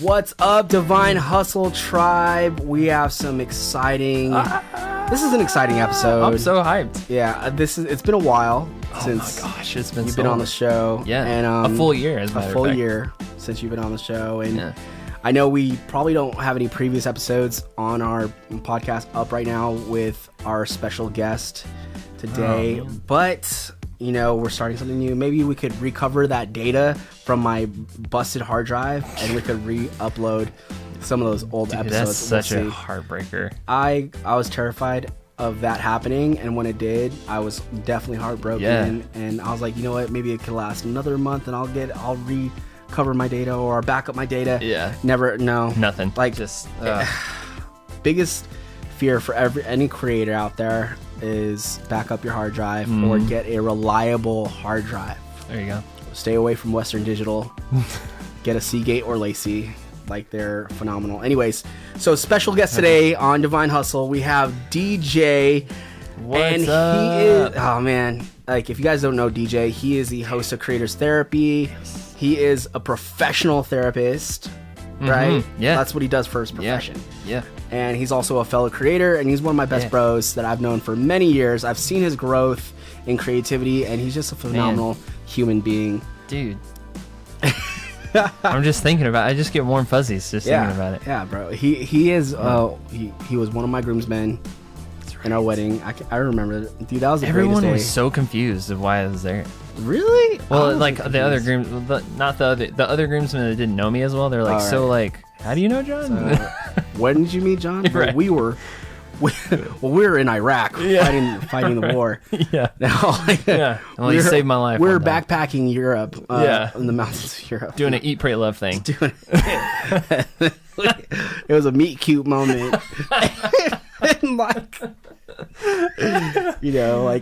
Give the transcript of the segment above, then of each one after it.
What's up, Divine Hustle Tribe? We have some exciting... This is an exciting episode. I'm so hyped. Yeah, it's been a while since my gosh, it's been you've been on the show. Yeah, and a full year, as a matter of fact. A full year since you've been on the show. And yeah. I know we probably don't have any previous episodes on our podcast up right now with our special guest today, but... You know, we're starting something new. Maybe we could recover that data from my busted hard drive and we could re-upload some of those old episodes. That's such a heartbreaker. I was terrified of that happening, and when it did, I was definitely heartbroken. Yeah. And I was like, you know what? Maybe it could last another month, and I'll recover my data or back up my data. Yeah. Nothing. Like just biggest fear for any creator out there is back up your hard drive or get a reliable hard drive. There you go. Stay away from Western Digital. Get a Seagate or Lacey. Like, they're phenomenal. Anyways, so special guest today on Divine Hustle, we have DJ. What's up? He is, oh man, like, if you guys don't know DJ, he is the host of Creators Therapy. He is a professional therapist, right? Yeah. That's what he does for his profession. Yeah. And he's also a fellow creator, and he's one of my best bros that I've known for many years. I've seen his growth in creativity, and he's just a phenomenal human being. Dude. I'm just thinking about it. I just get warm fuzzies just thinking about it. Yeah, bro. He is, he was one of my groomsmen in our wedding. I remember, dude, that was the Everyone greatest day. was so confused of why I was there. Really? Well, like the other the other groomsmen that didn't know me as well. They're like, how do you know John? When did you meet John? Right. We were in Iraq fighting the war. Yeah. Now, Well, you saved my life. We were backpacking Europe. In the mountains of Europe. Doing an eat, pray, love thing. It was a meet cute moment. And like,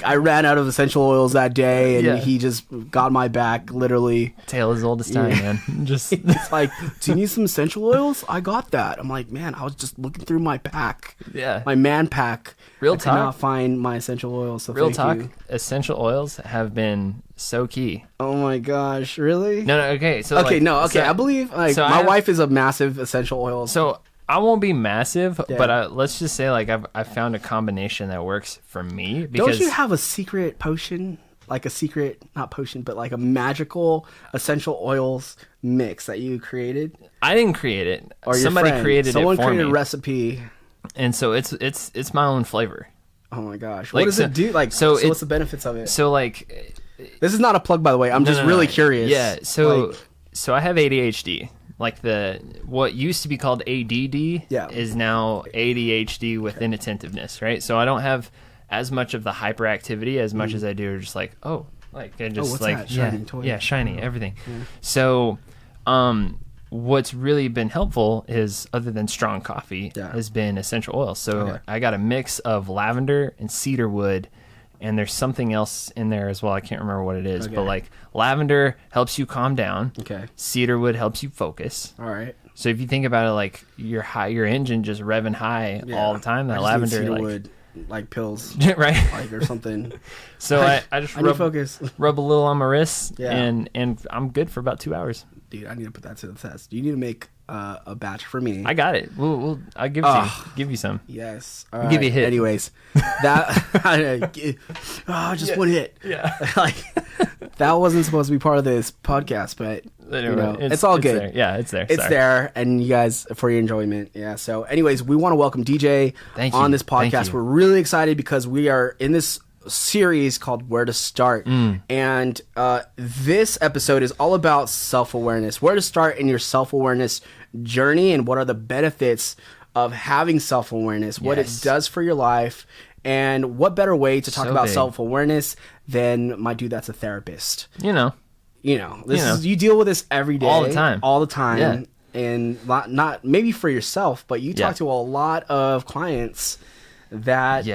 I ran out of essential oils that day, and he just got my back, literally. Tale as old as time, man. Just it's like, do you need some essential oils? I got that. I'm like, man, I was just looking through my pack. Yeah. My man pack. Real I talk. could not find my essential oils. So Real talk. you. Essential oils have been so key. Oh my gosh, really? No, okay. So I believe my wife is a massive essential oil. So I won't be massive, but let's just say, like, I've found a combination that works for me. Because don't you have a secret potion? Like a secret, not potion, but like a magical essential oils mix that you created? I didn't create it. Or somebody created Someone it for created me. a recipe. And so it's my own flavor. Oh my gosh. Like, what does it do? Like, so what's the benefits of it? So, like, this is not a plug, by the way. I'm just really curious. Yeah. So I have ADHD. Like, what used to be called ADD is now ADHD with inattentiveness, right? So I don't have as much of the hyperactivity as much as I do just like, I just what's like that? Shiny toy? Yeah, shiny, everything. Yeah. So what's really been helpful is, other than strong coffee, has been essential oils. So I got a mix of lavender and cedar wood, and there's something else in there as well. I can't remember what it is, but like, lavender helps you calm down. Okay. Cedarwood helps you focus. All right. So if you think about it, like, your engine just revving high all the time. That lavender, cedarwood, like pills, right? Like, or something. So I just rub a little on my wrist, and I'm good for about 2 hours. Dude, I need to put that to the test. You need to make a batch for me. I got it. I'll give it to you. Give you some. Yes. I'll give you a hit. Anyways, just one hit. Yeah. Like, that wasn't supposed to be part of this podcast, but it's all good. There. Yeah, it's there. It's there, and you guys, for your enjoyment. Yeah. So, anyways, we want to welcome DJ on this podcast. We're really excited because we are in this series called Where to Start, and this episode is all about self-awareness. Where to start in your self-awareness journey, and what are the benefits of having self-awareness, what it does for your life, and what better way to talk about self-awareness than my dude that's a therapist. You deal with this every day, all the time, and not maybe for yourself, but you talk to a lot of clients that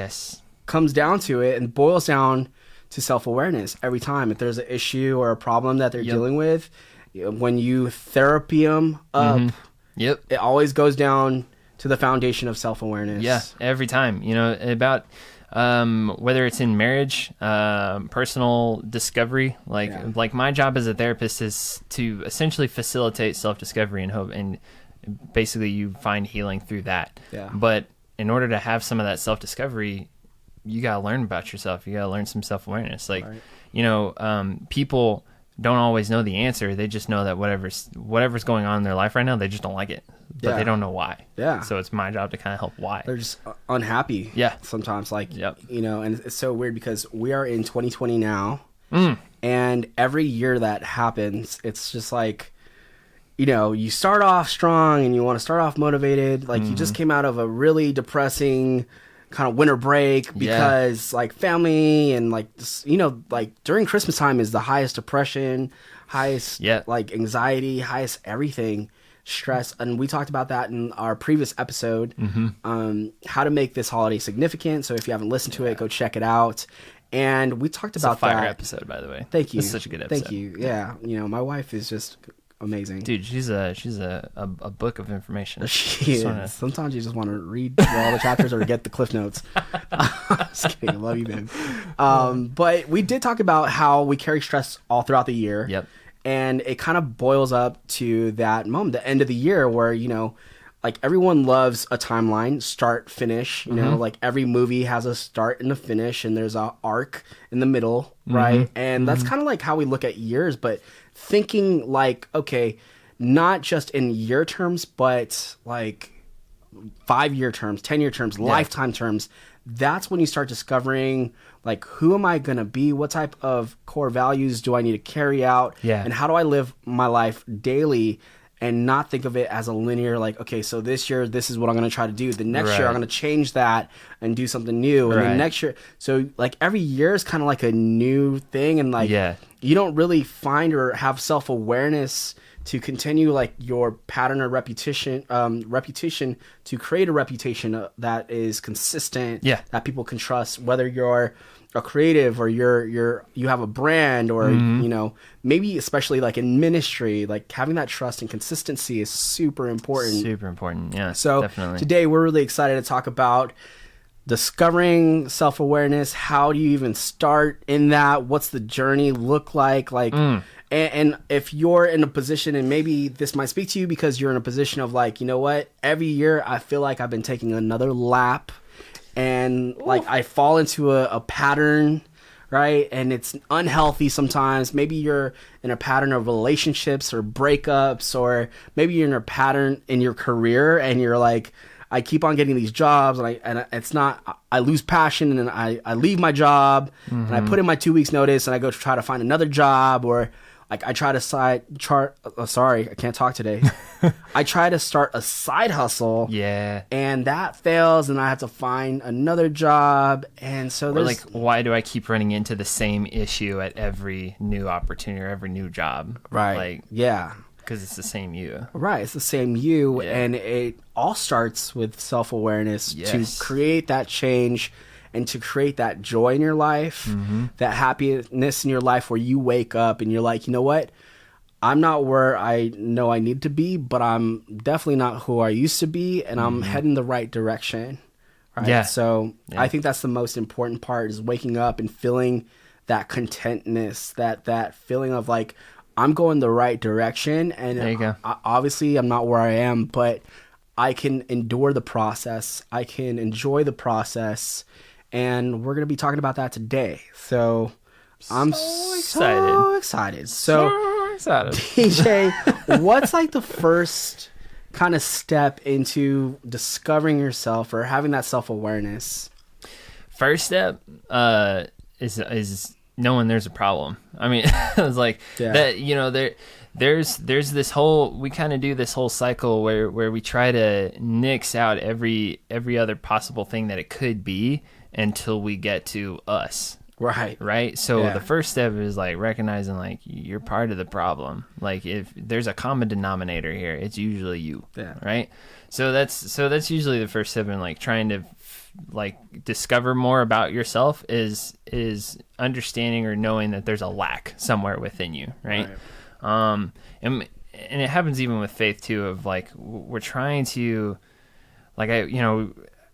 comes down to it and boils down to self-awareness every time. If there's an issue or a problem that they're dealing with, when you therapy them up, it always goes down to the foundation of self-awareness. Yeah, every time. About whether it's in marriage, personal discovery, like my job as a therapist is to essentially facilitate self-discovery and hope. And basically you find healing through that. Yeah. But in order to have some of that self-discovery, you got to learn about yourself. You got to learn some self-awareness. Like, people don't always know the answer. They just know that whatever's going on in their life right now, they just don't like it, but they don't know why. Yeah. So it's my job to kind of help why. They're just unhappy. Yeah. Sometimes, like, yep. And it's so weird because we are in 2020 now, and every year that happens, it's just like, you start off strong and you want to start off motivated. Like, you just came out of a really depressing kind of winter break because like family and like, like during Christmas time is the highest depression, highest like anxiety, highest everything, stress. And we talked about that in our previous episode, how to make this holiday significant. So if you haven't listened to it, go check it out. And we talked about that. It's a fire that episode, by the way. Thank you. It's such a good episode. Thank you. Yeah. My wife is just amazing, dude. She's a book of information. She is. Sometimes you just want to read all the chapters or get the cliff notes. Just kidding. I love you, man. But we did talk about how we carry stress all throughout the year. Yep. And it kind of boils up to that moment, the end of the year, where like everyone loves a timeline, start, finish. Like every movie has a start and a finish, and there's a arc in the middle, right? And that's kind of like how we look at years, but thinking like, okay, not just in year terms, but like 5-year terms, 10-year terms, lifetime terms. That's when you start discovering like, who am I going to be? What type of core values do I need to carry out? And how do I live my life daily? And not think of it as a linear, like, okay, so this year, this is what I'm going to try to do. The next year, I'm going to change that and do something new. And then next year, so like every year is kind of like a new thing. And like, you don't really find or have self-awareness to continue like your pattern or reputation to create a reputation that is consistent, that people can trust, whether you're a creative or you have a brand or maybe especially like in ministry, like having that trust and consistency is super important. So definitely. Today we're really excited to talk about discovering self-awareness. How do you even start in that? What's the journey look like? And if you're in a position, and maybe this might speak to you because you're in a position of like, what, every year I feel like I've been taking another lap. And like I fall into a pattern, right? And it's unhealthy sometimes. Maybe you're in a pattern of relationships or breakups, or maybe you're in a pattern in your career and you're like, I keep on getting these jobs and it's not, I lose passion and I leave my job and I put in my 2 weeks notice and I go to try to find another job, or like I try to sorry, I can't talk today. I try to start a side hustle. And that fails and I have to find another job. And so there's like, why do I keep running into the same issue at every new opportunity or every new job? Right. Like, because it's the same you. Right. It's the same you. And it all starts with self-awareness to create that change and to create that joy in your life, that happiness in your life where you wake up and you're like, you know what? I'm not where I know I need to be, but I'm definitely not who I used to be, and I'm heading the right direction. Right. So I think that's the most important part, is waking up and feeling that contentness, that feeling of like, I'm going the right direction. And there you go. Obviously I'm not where I am, but I can endure the process. I can enjoy the process. And we're going to be talking about that today. So I'm so excited. So excited. DJ, what's like the first kind of step into discovering yourself or having that self-awareness? First step is knowing there's a problem. I mean, it's like that, there's this whole, we kind of do this whole cycle where we try to nix out every other possible thing that it could be until we get to us. Right. So the first step is like recognizing like you're part of the problem. Like if there's a common denominator here, it's usually you. Right. So that's usually the first step in like trying to like discover more about yourself is understanding or knowing that there's a lack somewhere within you. Right. And it happens even with faith too, of like, we're trying to like,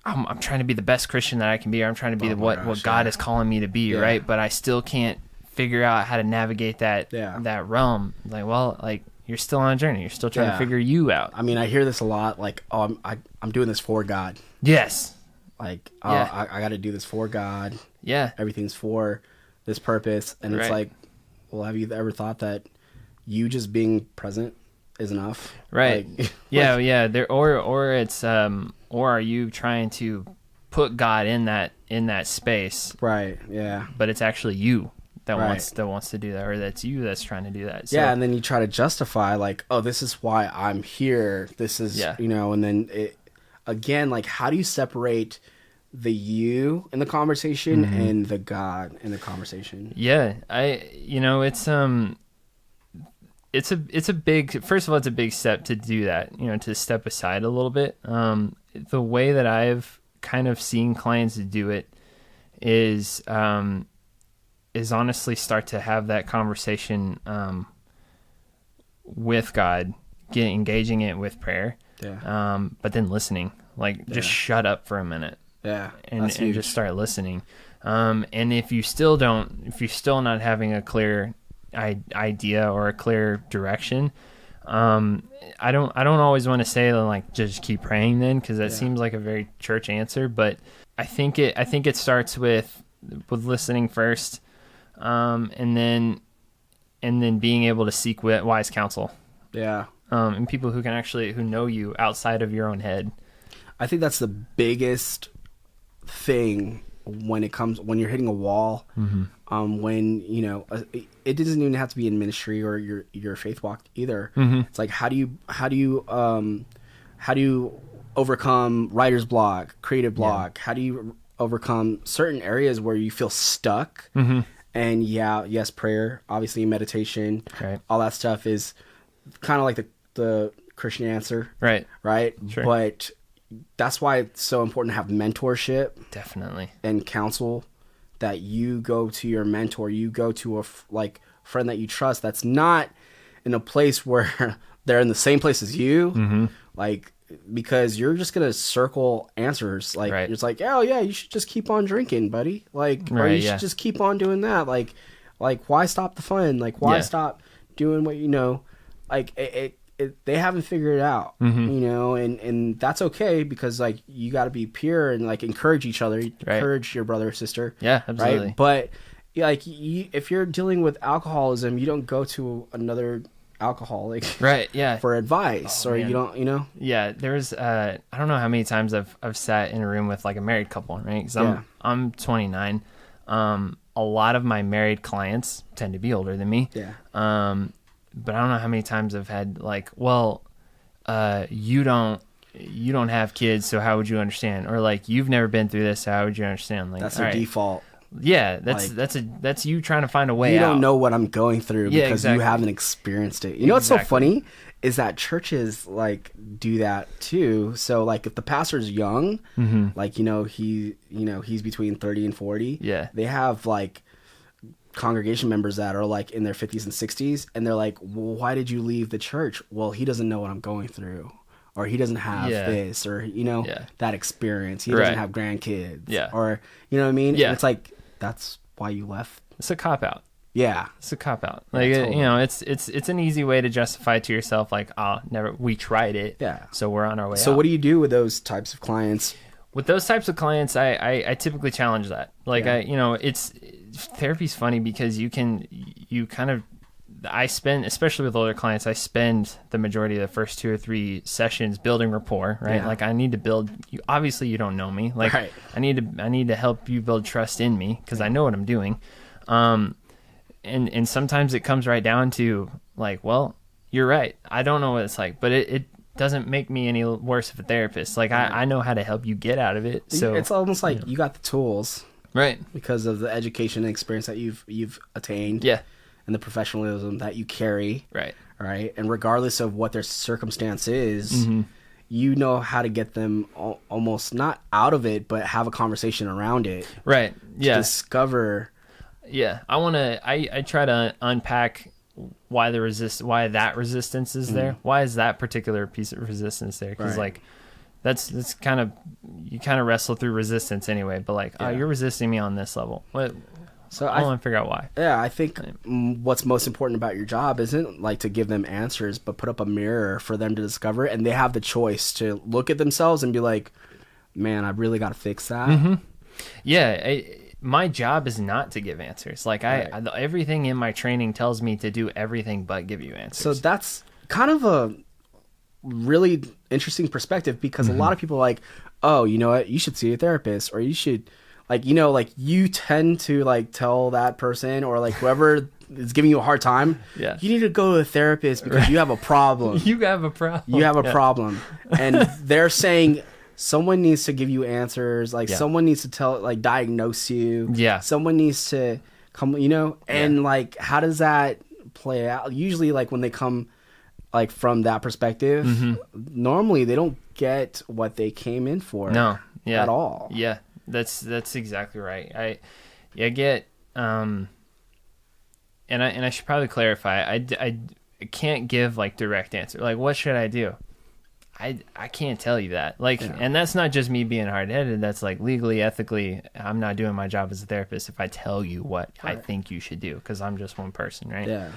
I'm trying to be the best Christian that I can be, or I'm trying to be what God is calling me to be, right? But I still can't figure out how to navigate that realm. Like, well, like you're still on a journey. You're still trying to figure you out. I mean, I hear this a lot. Like, oh, I'm doing this for God. Yes. Like, I got to do this for God. Yeah. Everything's for this purpose. And it's like, well, have you ever thought that you just being present is enough? Right. Like, yeah. There, or it's, or are you trying to put God in that space? Right. Yeah. But it's actually you that wants to do that, or that's you that's trying to do that. So, yeah. And then you try to justify like, oh, this is why I'm here. This is, and then it, again, like, how do you separate the you in the conversation and the God in the conversation? Yeah. It's a big, first of all, it's a big step to do that, to step aside a little bit. The way that I've kind of seen clients do it is honestly start to have that conversation, with God, engaging it with prayer. Yeah. But then listening, like just shut up for a minute. Yeah. And just start listening. And if you're still not having a clear idea or a clear direction, I don't always want to say like just keep praying then, because that seems like a very church answer. But I think it starts with listening first, and then being able to seek wise counsel. Yeah. And people who know you outside of your own head. I think that's the biggest thing when you're hitting a wall. When it doesn't even have to be in ministry or your faith walk either. It's like, how do you overcome writer's block, creative block? How do you overcome certain areas where you feel stuck? And yes, prayer, obviously, meditation, all that stuff is kind of like the Christian answer, right? Sure. But that's why it's so important to have mentorship, definitely, and counsel. That you go to your mentor, you go to a friend that you trust. That's not in a place where they're in the same place as you, like, because you're just gonna circle answers. Like it's like, oh yeah, you should just keep on drinking, buddy. Like, or you should just keep on doing that. Like why stop the fun? Like, why stop doing what like they haven't figured it out, and that's okay, because like you got to be pure and like encourage each other, encourage your brother or sister. Yeah, absolutely. Right? But like if you're dealing with alcoholism, you don't go to another alcoholic, for advice, or man. You don't, Yeah, there's I don't know how many times I've sat in a room with like a married couple, right? Because I'm 29. A lot of my married clients tend to be older than me. Yeah. But I don't know how many times I've had like, well, you don't have kids, so how would you understand? Or like, you've never been through this, so how would you understand? Like, that's a default. Yeah, that's you trying to find a way out. You don't know what I'm going through because you haven't experienced it. You know what's so funny is that churches like do that too. So like if the pastor's young, like he's between 30 and 40. Yeah, they have like congregation members that are like in their 50s and 60s, and they're like, well, why did you leave the church? Well, he doesn't know what I'm going through, or he doesn't have this, or that experience. He doesn't have grandkids, or you know what I mean? And it's like, that's why you left. It's a cop out. Yeah, it's a cop out. Like totally. It's an easy way to justify to yourself, like, we tried it, so we're on our way. So out. What do you do with those types of clients? With those types of clients, I typically challenge that. Like, it's therapy's funny because I spend, especially with older clients, I spend the majority of the first 2 or 3 sessions building rapport, right? Yeah. Like I need to build you. Obviously you don't know me. Like I need to help you build trust in me because I know what I'm doing. And sometimes it comes right down to like, well, you're right. I don't know what it's like, but it doesn't make me any worse of a therapist. Like I know how to help you get out of it. So it's almost like you got the tools. Right. Because of the education and experience that you've attained. Yeah. And the professionalism that you carry. Right. Right. And regardless of what their circumstance is, you know how to get them almost not out of it, but have a conversation around it. Right. Yeah. Discover. Yeah. I try to unpack why that resistance is there. Why is that particular piece of resistance there? Because like, that's you kind of wrestle through resistance anyway, but like, you're resisting me on this level. So I want to figure out why. Yeah, I think what's most important about your job isn't like to give them answers, but put up a mirror for them to discover, and they have the choice to look at themselves and be like, man, I really got to fix that. Mm-hmm. Yeah, my job is not to give answers. Like everything in my training tells me to do everything but give you answers. So that's kind of a really interesting perspective, because a lot of people are like, oh, you know what, you should see a therapist, or you should, like, you know, like you tend to like tell that person or like whoever is giving you a hard time, you need to go to a therapist because you have a problem. You have a problem. You have a problem. And they're saying someone needs to give you answers. Like someone needs to diagnose you. Yeah. Someone needs to come, you know, and like, how does that play out? Usually like when they come like from that perspective, normally they don't get what they came in for. No. Yeah. At all. Yeah. That's exactly right. I get, and I should probably clarify. I can't give like direct answer. Like, what should I do? I can't tell you that. Like, and that's not just me being hard-headed. That's like legally, ethically, I'm not doing my job as a therapist if I tell you what I think you should do, because I'm just one person, right? Yeah.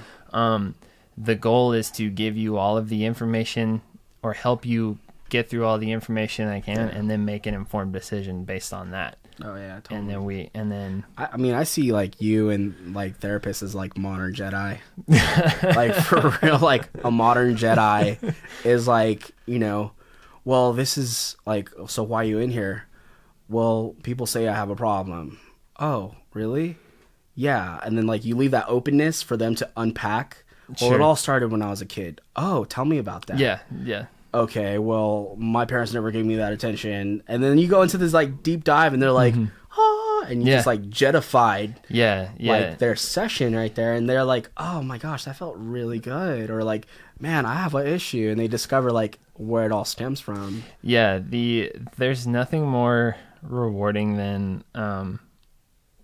The goal is to give you all of the information, or help you get through all the information I can, and then make an informed decision based on that. Oh yeah, totally. And then I mean, I see like you and like therapists as like modern Jedi. Like for real, like a modern Jedi is like, you know, well, this is like, so why are you in here? Well, people say I have a problem. Oh, really? Yeah. And then like you leave that openness for them to unpack. Well, it all started when I was a kid. Oh, tell me about that. Yeah. Yeah. Okay, well, my parents never gave me that attention. And then you go into this like deep dive, and they're like, and you just like jetified like their session right there, and they're like, oh my gosh, that felt really good, or like, man, I have an issue, and they discover like where it all stems from. Yeah, there's nothing more rewarding than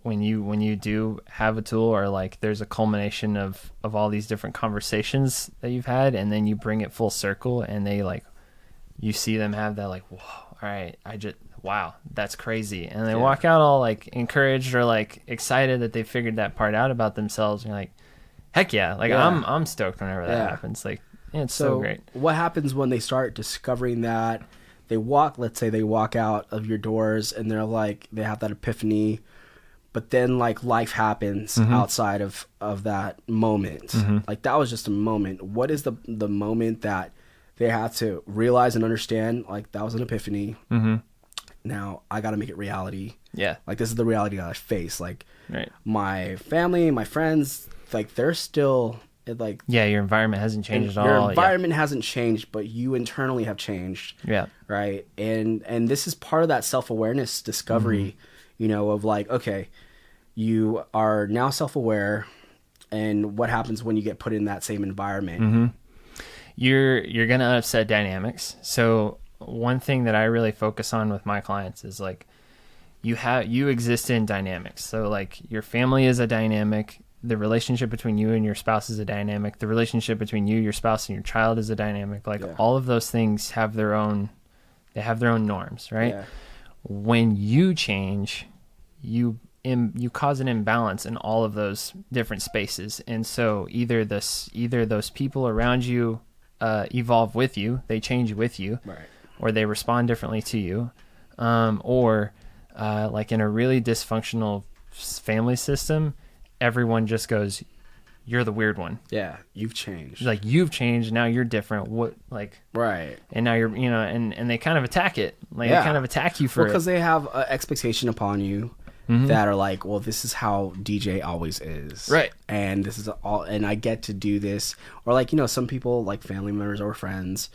when you do have a tool, or like there's a culmination of all these different conversations that you've had, and then you bring it full circle, and they like, you see them have that like, whoa, all right, wow, that's crazy. And they walk out all like encouraged or like excited that they figured that part out about themselves. And you're like, heck yeah. Like I'm stoked whenever that happens. Like, it's so great. What happens when they start discovering that let's say they walk out of your doors and they're like, they have that epiphany, but then like life happens outside of that moment. Like that was just a moment. What is the moment that they have to realize and understand? Like that was an epiphany. Now I got to make it reality. Yeah. Like this is the reality that I face. Like my family, my friends, like they're still like, yeah, your environment hasn't changed at all. Your environment hasn't changed, but you internally have changed. Yeah. Right. And this is part of that self-awareness discovery, you know, of like, okay, you are now self-aware, and what happens when you get put in that same environment? You're going to upset dynamics. So one thing that I really focus on with my clients is like, you exist in dynamics. So like your family is a dynamic, the relationship between you and your spouse is a dynamic, the relationship between you, your spouse, and your child is a dynamic. Like all of those things have their own norms, right? Yeah. When you change, you cause an imbalance in all of those different spaces. And so either those people around you evolve with you, they change with you, or they respond differently to you, or like in a really dysfunctional family system, everyone just goes, you're the weird one. Yeah, you've changed. Like you've changed, now you're different. What, like, right? And now you're, you know, and they kind of attack it. Like they kind of attack you for it because they have an expectation upon you that are like, well, this is how DJ always is, right? And this is all, and I get to do this, or like, you know, some people like family members or friends,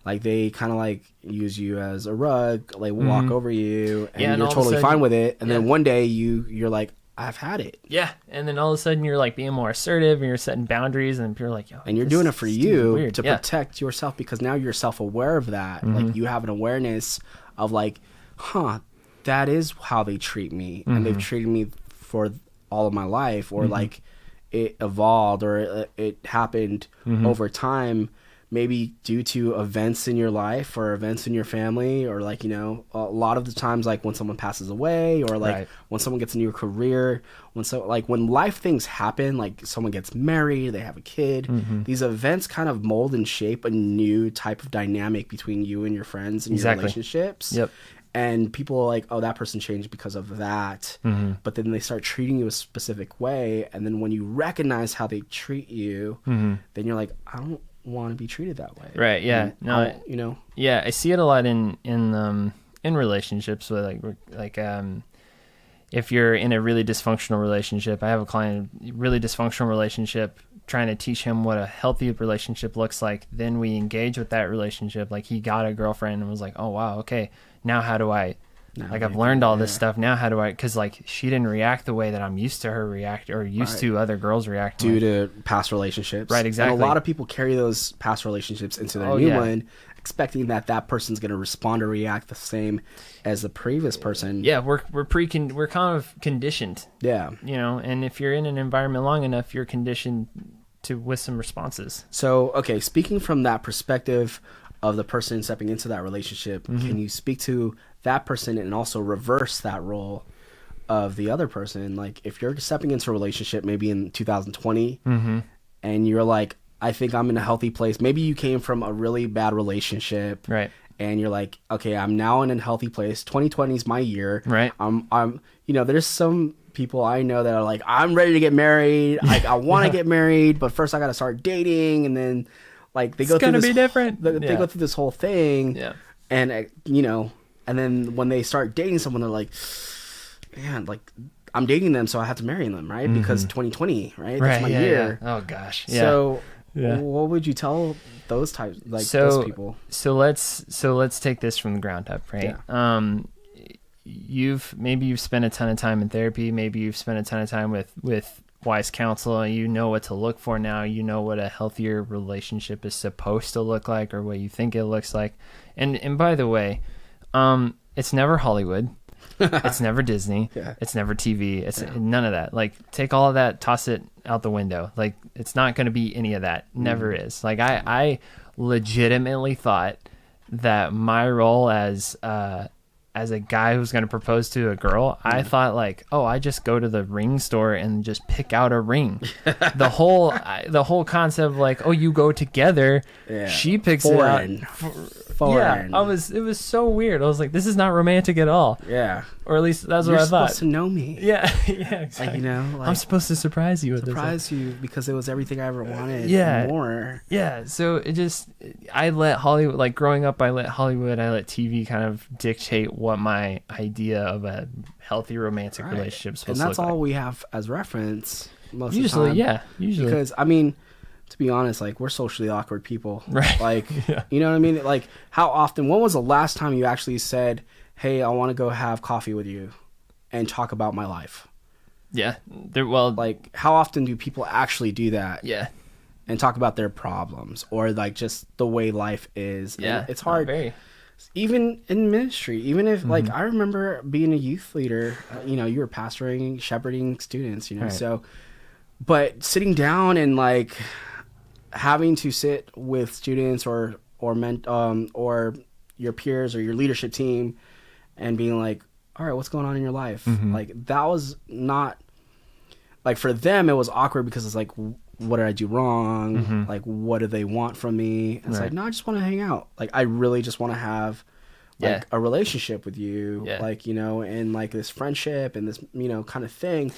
like they kind of like use you as a rug, like walk over you, and you're totally fine with it, and then one day you're like, I've had it. Yeah. And then all of a sudden you're like being more assertive and you're setting boundaries, and you're like, yo, and you're doing it for you to protect yourself, because now you're self-aware of that. Like you have an awareness of like, that is how they treat me, and they've treated me for all of my life, or like it evolved, or it happened over time maybe due to events in your life or events in your family, or like, you know, a lot of the times, like when someone passes away, or like when someone gets a new career, when life things happen, like someone gets married, they have a kid, these events kind of mold and shape a new type of dynamic between you and your friends and your relationships. Yep. And people are like, oh, that person changed because of that. But then they start treating you a specific way. And then when you recognize how they treat you, then you're like, I don't want to be treated that way. Right. Yeah. No, you know? Yeah. I see it a lot in relationships with like, if you're in a really dysfunctional relationship. I have a client, really dysfunctional relationship, trying to teach him what a healthy relationship looks like. Then we engage with that relationship. Like, he got a girlfriend and was like, oh wow, okay, now how do I, I've learned all this stuff. Now how do I, because like she didn't react the way that I'm used to her react, or used to other girls react. Due to past relationships. Right, exactly. And a lot of people carry those past relationships into their new one, expecting that person's going to respond or react the same as the previous person. Yeah, we're kind of conditioned. Yeah. You know, and if you're in an environment long enough, you're conditioned with some responses. So, okay, speaking from that perspective of the person stepping into that relationship, can you speak to that person and also reverse that role of the other person? Like, if you're stepping into a relationship maybe in 2020 and you're like, I think I'm in a healthy place. Maybe you came from a really bad relationship. Right. And you're like, okay, I'm now in a healthy place. 2020 is my year. Right. I'm you know, there's some people I know that are like, I'm ready to get married. Like, I want to get married, but first I got to start dating. And then like they go through this, different. They go through this whole thing. Yeah. And you know, and then when they start dating someone, they're like, man, like I'm dating them, so I have to marry them, right? Because 2020, right? That's my year. Yeah. Oh gosh. So what would you tell those types, like those people? So let's take this from the ground up, right? Yeah. You've spent a ton of time in therapy. Maybe you've spent a ton of time with wise counsel, and you know what to look for now. You know what a healthier relationship is supposed to look like, or what you think it looks like. And by the way, it's never Hollywood. It's never Disney. It's never TV. It's none of that. Like, take all of that, toss it out the window. Like, it's not going to be any of that. Never is. Like, I legitimately thought that my role as a guy who's going to propose to a girl, I thought like, oh, I just go to the ring store and just pick out a ring. the whole concept of like, oh, you go together. She picks it out. Foreign. Yeah, it was so weird. I was like, this is not romantic at all. Yeah. Or at least that's what I thought. You're supposed to know me. Yeah, exactly. Like, you know, like, I'm supposed to surprise you with this. Surprise you because it was everything I ever wanted. More. Yeah. So I let Hollywood, like growing up, I let TV kind of dictate what my idea of a healthy romantic relationship is supposed to look like. And that's all we have as reference most usually, of the time. Usually. Because, I mean, to be honest, like, we're socially awkward people. Right. Like, you know what I mean? Like, how often, when was the last time you actually said, hey, I want to go have coffee with you and talk about my life? Yeah. Like, how often do people actually do that? Yeah. And talk about their problems or, like, just the way life is. Yeah. And it's hard. Even in ministry, even if, like, I remember being a youth leader, you know, you were pastoring, shepherding students, you know, so, but sitting down and, like, having to sit with students or your peers or your leadership team and being like, all right, what's going on in your life? Like, that was not, like, for them, it was awkward because it's like, what did I do wrong? Like, what do they want from me? And it's like, no, I just want to hang out. Like, I really just want to have like a relationship with you, like, you know, and like this friendship and this, you know, kind of thing.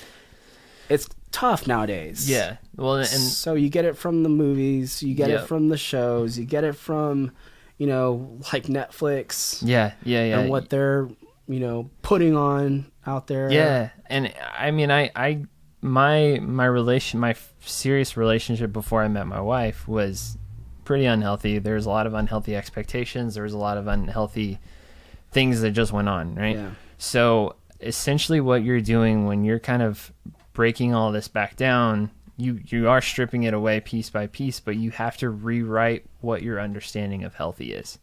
It's tough nowadays. Yeah. Well, and so you get it from the movies, you get it from the shows, you get it from, you know, like Netflix. Yeah. And what they're, you know, putting on out there. Yeah. And I mean, my serious relationship before I met my wife was pretty unhealthy. There was a lot of unhealthy expectations. There was a lot of unhealthy things that just went on, right? Yeah. So essentially what you're doing when you're kind of breaking all this back down, you are stripping it away piece by piece, but you have to rewrite what your understanding of healthy is.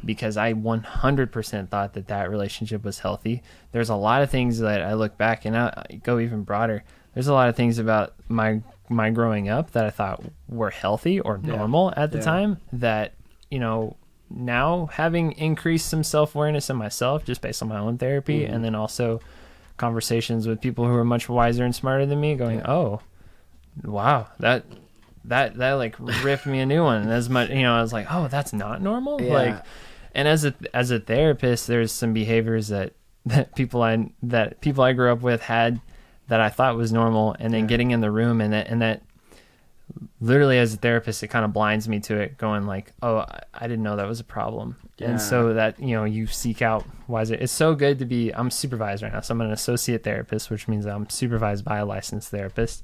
Because I 100% thought that relationship was healthy. There's a lot of things that I look back, and I go even broader. There's a lot of things about my my growing up that I thought were healthy or normal at the time, that, now having increased some self-awareness in myself just based on my own therapy, and then also conversations with people who are much wiser and smarter than me, going, oh, wow, that like ripped me a new one. And as much, I was like, oh, that's not normal. Like, and as a therapist, there's some behaviors that people I grew up with had that I thought was normal, and then getting in the room and that literally, as a therapist, it kind of blinds me to it, going like, oh, I didn't know that was a problem. And so that, you seek out wiser. It's so good to be, I'm supervised right now. So I'm an associate therapist, which means I'm supervised by a licensed therapist.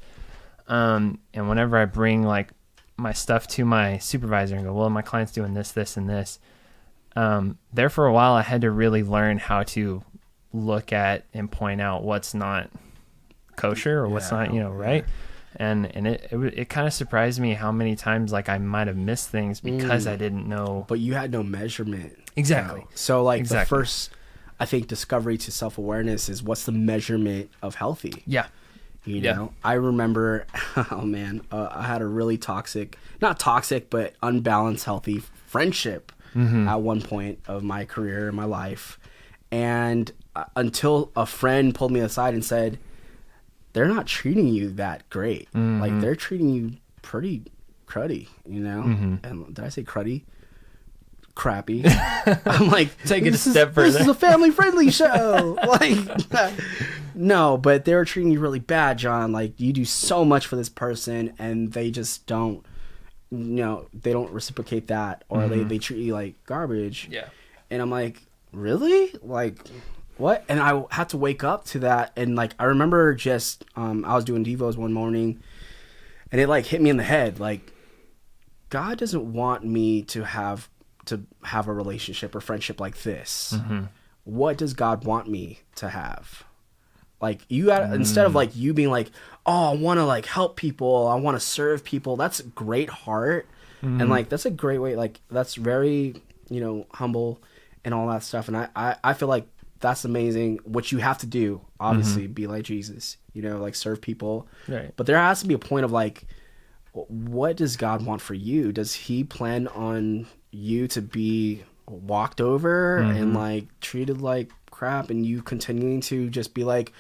And whenever I bring like my stuff to my supervisor and go, well, my client's doing this, this, and this, there for a while, I had to really learn how to look at and point out what's not kosher or what's not, right. And it kind of surprised me how many times like I might have missed things because I didn't know. But you had no measurement. Exactly. So like the first, I think, discovery to self-awareness is what's the measurement of healthy? Yeah. I remember, I had a really not toxic, but unbalanced, healthy friendship at one point of my career, my life. And until a friend pulled me aside and said, they're not treating you that great. Like, they're treating you pretty cruddy, And did I say cruddy? Crappy. I'm like, take it a step further. This is a family-friendly show. Like, no, but they were treating you really bad, John. Like, you do so much for this person, and they just don't, they don't reciprocate that, or they treat you like garbage. Yeah. And I'm like, really? Like, what? And I had to wake up to that. And like, I remember just, I was doing Devos one morning, and it like hit me in the head. Like, God doesn't want me to have a relationship or friendship like this. What does God want me to have? Like, you gotta, instead of like you being like, oh, I want to like help people, I want to serve people. That's a great heart. And like, that's a great way. Like, that's very, humble and all that stuff. And I feel like that's amazing. What you have to do, obviously, be like Jesus, like serve people. Right. But there has to be a point of like, what does God want for you? Does he plan on you to be walked over and like treated like crap, and you continuing to just be like,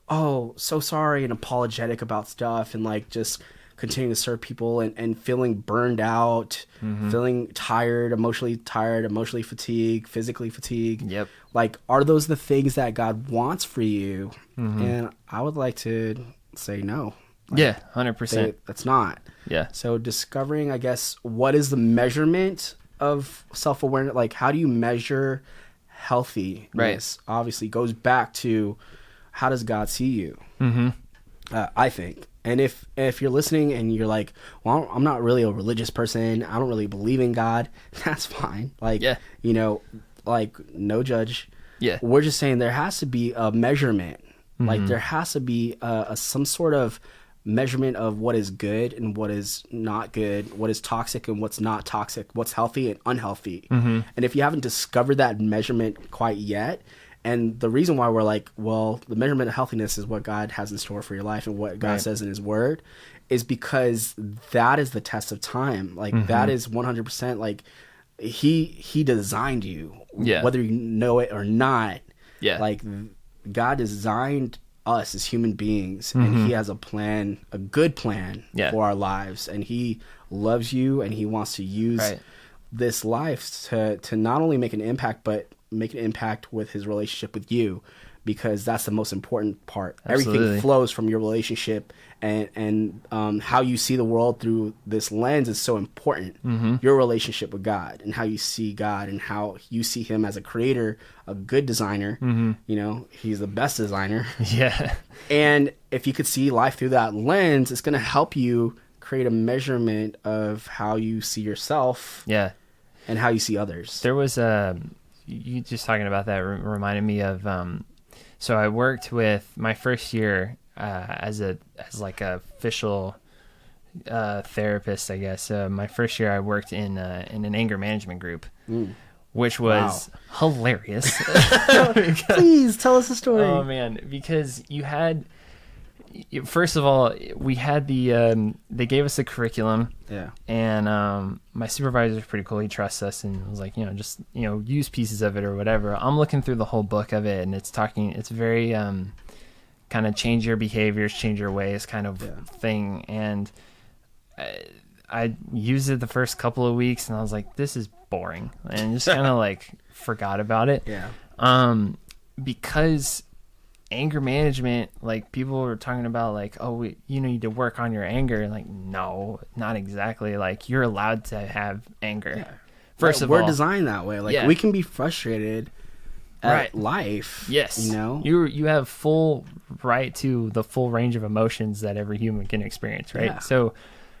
oh, so sorry, and apologetic about stuff, and like just continuing to serve people and feeling burned out, feeling emotionally fatigued, physically fatigued? Yep. Like, are those the things that God wants for you? And I would like to say no. Like, 100%. That's not. Yeah. So discovering, I guess, what is the measurement of self-awareness? Like, how do you measure healthiness? Right. Obviously goes back to, how does God see you? I think. And if you're listening and you're like, well, I'm not really a religious person, I don't really believe in God, that's fine. Like, like, no judge. Yeah. We're just saying there has to be a measurement. Like, there has to be some sort of measurement of what is good and what is not good, what is toxic and what's not toxic, what's healthy and unhealthy. And if you haven't discovered that measurement quite yet, and the reason why we're like, well, the measurement of healthiness is what God has in store for your life and what God says in his word, is because that is the test of time. Like, that is 100%, like, he designed you, whether you know it or not. Like, God designed us as human beings, and he has a plan, a good plan for our lives, and he loves you, and he wants to use this life to not only make an impact, but make an impact with his relationship with you, because that's the most important part. Absolutely. Everything flows from your relationship, and how you see the world through this lens is so important. Your relationship with God, and how you see God, and how you see him as a creator, a good designer. He's the best designer. And if you could see life through that lens, it's going to help you create a measurement of how you see yourself and how you see others. There was you just talking about that reminded me of so I worked with my first year as like a official therapist, I guess. My first year I worked in an anger management group, which was hilarious. Please tell us a story. Oh man, because you had first of all, we had they gave us a curriculum. Yeah. And my supervisor is pretty cool. He trusts us and was like, just, use pieces of it or whatever. I'm looking through the whole book of it, and it's very kind of change your behaviors, change your ways kind of thing. And I used it the first couple of weeks, and I was like, this is boring, and just kind of like forgot about it. Yeah. Because anger management, like people were talking about, like, oh, you need to work on your anger. Like, no, not exactly. Like, you're allowed to have anger. Yeah. First of all, we're designed that way. Like, we can be frustrated at life. Yes. You have full right to the full range of emotions that every human can experience, right? Yeah.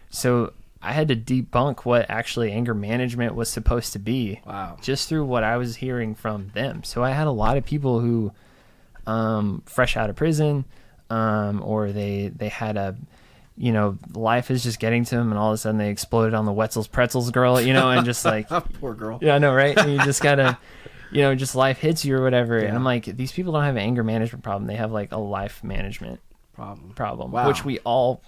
So I had to debunk what actually anger management was supposed to be. Wow. Just through what I was hearing from them. So I had a lot of people who fresh out of prison, or they had a, life is just getting to them, and all of a sudden they exploded on the Wetzel's Pretzels girl, and just like poor girl. Yeah, I know, right? And you just gotta, just life hits you or whatever. Yeah. And I'm like, these people don't have an anger management problem; they have like a life management problem, wow. which we all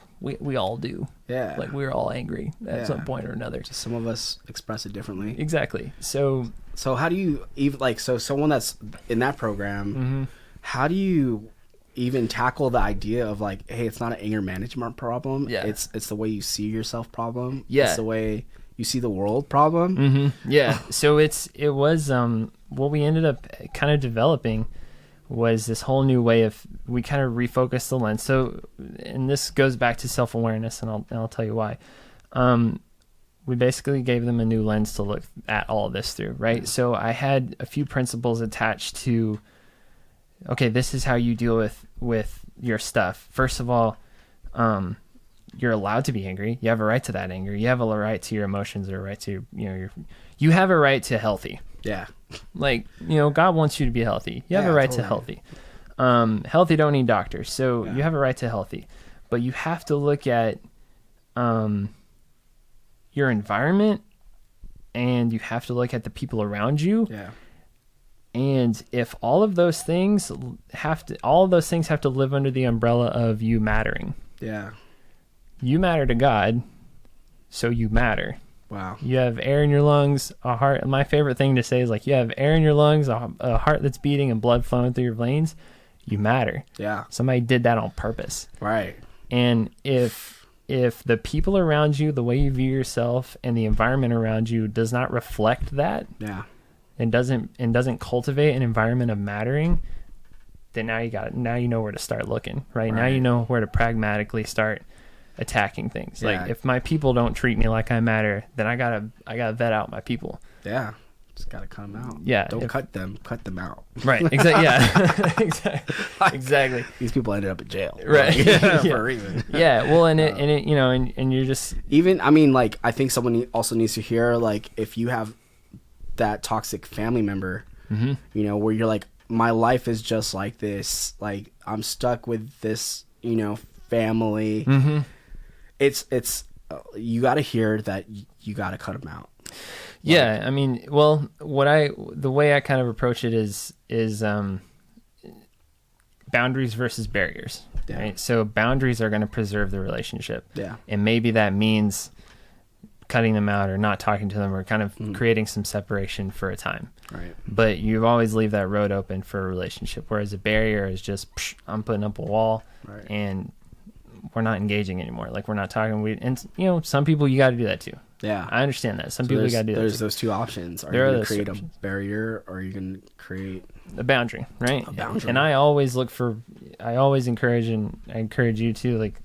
do. Yeah, like we're all angry at some point or another. Just some of us express it differently. Exactly. So how do you even someone that's in that program? Mm-hmm. How do you even tackle the idea of like, hey, it's not an anger management problem. Yeah. It's the way you see yourself problem. Yeah. It's the way you see the world problem. Mm-hmm. Yeah. So it was what we ended up kind of developing was this whole new way of, we kind of refocused the lens. So, and this goes back to self-awareness, and I'll tell you why. We basically gave them a new lens to look at all of this through, right? Yeah. So I had a few principles attached to, okay, this is how you deal with your stuff. First of all, you're allowed to be angry. You have a right to that anger. You have a right to your emotions, or a right to you have a right to healthy. Yeah. Like, God wants you to be healthy. You have a right to healthy. Healthy don't need doctors. So you have a right to healthy, but you have to look at your environment, and you have to look at the people around you. Yeah. And if all of those things have to live under the umbrella of you mattering. Yeah. You matter to God, so you matter. Wow. You have air in your lungs, a heart. My favorite thing to say is like, you have air in your lungs, a heart that's beating, and blood flowing through your veins. You matter. Yeah. Somebody did that on purpose. Right. And if the people around you, the way you view yourself, and the environment around you does not reflect that, yeah, and doesn't cultivate an environment of mattering, then now you know where to start looking, right? Now you know where to pragmatically start attacking things. Yeah. Like, if my people don't treat me like I matter, then I gotta vet out my people. Yeah. Just gotta cut them out. Yeah. Don't cut them out. Right. Exactly. Yeah. Exactly. These people ended up in jail. Right. For a reason. Yeah. Well, and and you're just, even, I mean, like, I think someone also needs to hear, like, if you have that toxic family member, mm-hmm. Where you're like, my life is just like this, like, I'm stuck with this, family. Mm-hmm. It's you got to hear that you got to cut them out. Yeah, I mean, well, the way I kind of approach it is boundaries versus barriers. Yeah. Right? So boundaries are going to preserve the relationship. Yeah. And maybe that means cutting them out, or not talking to them, or kind of creating some separation for a time. Right. But you always leave that road open for a relationship, whereas a barrier is just, I'm putting up a wall, right, and we're not engaging anymore. Like, we're not talking. And some people, you got to do that too. Yeah, I understand that. Some people, you got to do that. There's those two options. Are you going to create a barrier, or are you going to create a boundary? Right. A boundary. And I always encourage, and I encourage you to, like,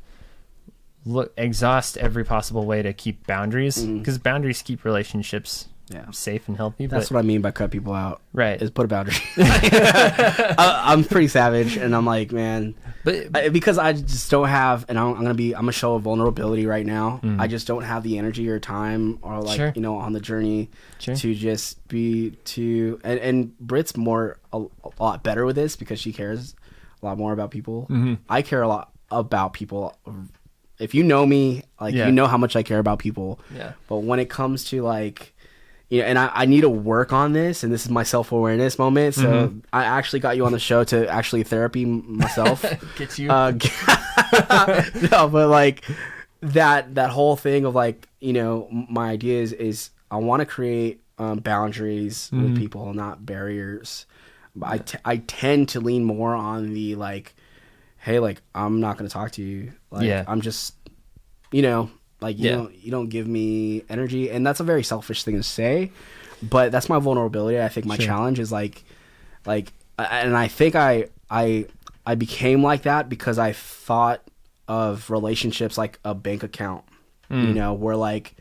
exhaust every possible way to keep boundaries, because boundaries keep relationships safe and healthy. That's what I mean by cut people out. Right. Is put a boundary. I'm pretty savage, and I'm like, man, because I just don't have, and I'm gonna show a vulnerability right now. I just don't have the energy or time, or like, on the journey to just be and Britt's a lot better with this, because she cares a lot more about people. I care a lot about people. If you know me, like, you know how much I care about people. Yeah. But when it comes to, like, and I need to work on this, and this is my self-awareness moment. So I actually got you on the show to actually therapy myself. Get you. No, but like that whole thing of like, you know, my idea is I want to create boundaries with people, not barriers. I tend to lean more on the like, hey, like I'm not going to talk to you. Like I'm just, you know, like you don't give me energy, and that's a very selfish thing to say, but that's my vulnerability. I think my challenge is like, and I think I became like that because I thought of relationships like a bank account, you know, where like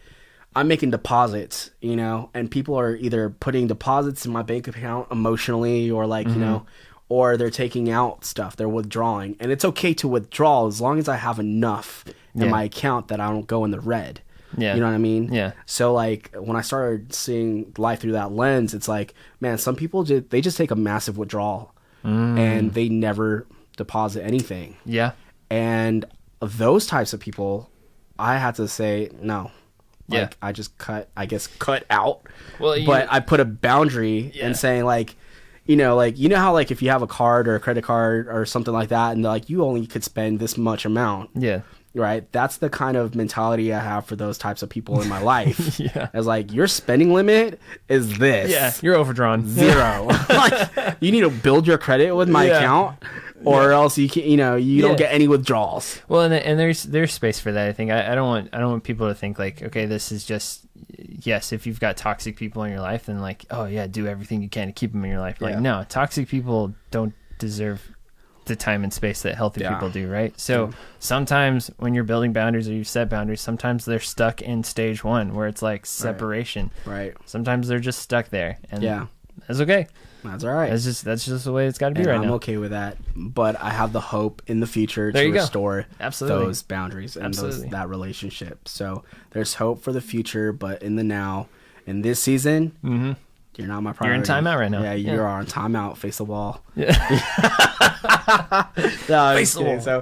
I'm making deposits, you know, and people are either putting deposits in my bank account emotionally or like, you know, or they're taking out stuff, they're withdrawing. And it's okay to withdraw as long as I have enough in my account that I don't go in the red. Yeah. You know what I mean? Yeah. So like when I started seeing life through that lens, it's like, man, some people they just take a massive withdrawal and they never deposit anything. Yeah. And those types of people, I had to say no. Like I just cut out. Well, but I put a boundary in saying like, you know how like if you have a card or a credit card or something like that, and like you only could spend this much amount. Yeah. Right. That's the kind of mentality I have for those types of people in my life. As like your spending limit is this. Yeah. You're overdrawn. 0. Like you need to build your credit with my account. Or else you can, you know, you don't get any withdrawals. Well, and there's space for that. I think I don't want people to think like, okay, this is just if you've got toxic people in your life, then like, oh yeah, do everything you can to keep them in your life. Like, no, toxic people don't deserve the time and space that healthy people do, right? So sometimes when you're building boundaries or you set boundaries, sometimes they're stuck in stage 1 where it's like separation. Right. Sometimes they're just stuck there, and that's okay. That's all right. That's just the way it's got to be right now. I'm okay with that, but I have the hope in the future to restore those boundaries and that relationship. So there's hope for the future, but in the now, in this season, you're not my priority. You're in timeout right now. Yeah, you're on timeout. Face the wall. Yeah. Face the wall. So,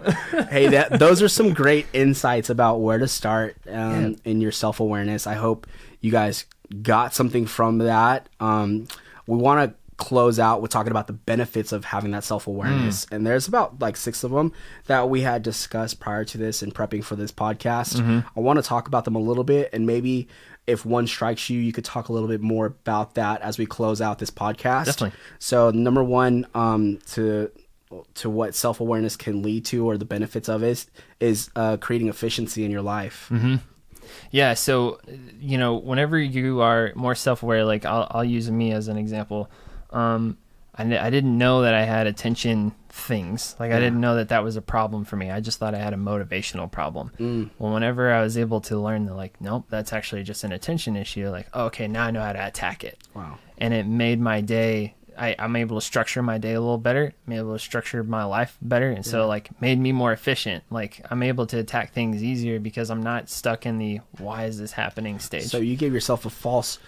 hey, those are some great insights about where to start in your self-awareness. I hope you guys got something from that. We want to close out with talking about the benefits of having that self-awareness, and there's about like 6 of them that we had discussed prior to this and prepping for this podcast. I want to talk about them a little bit, and maybe if one strikes you could talk a little bit more about that as we close out this podcast. Definitely. So number 1, to what self-awareness can lead to, or the benefits of it, is creating efficiency in your life. Yeah, so you know, whenever you are more self-aware, like I'll use me as an example. I didn't know that I had attention things. Like I didn't know that was a problem for me. I just thought I had a motivational problem. Well, whenever I was able to learn that, like, nope, that's actually just an attention issue. Like, oh, okay, now I know how to attack it. Wow. And it made my day. I'm able to structure my day a little better. I'm able to structure my life better, and so like made me more efficient. Like I'm able to attack things easier because I'm not stuck in the why is this happening stage. So you gave yourself a false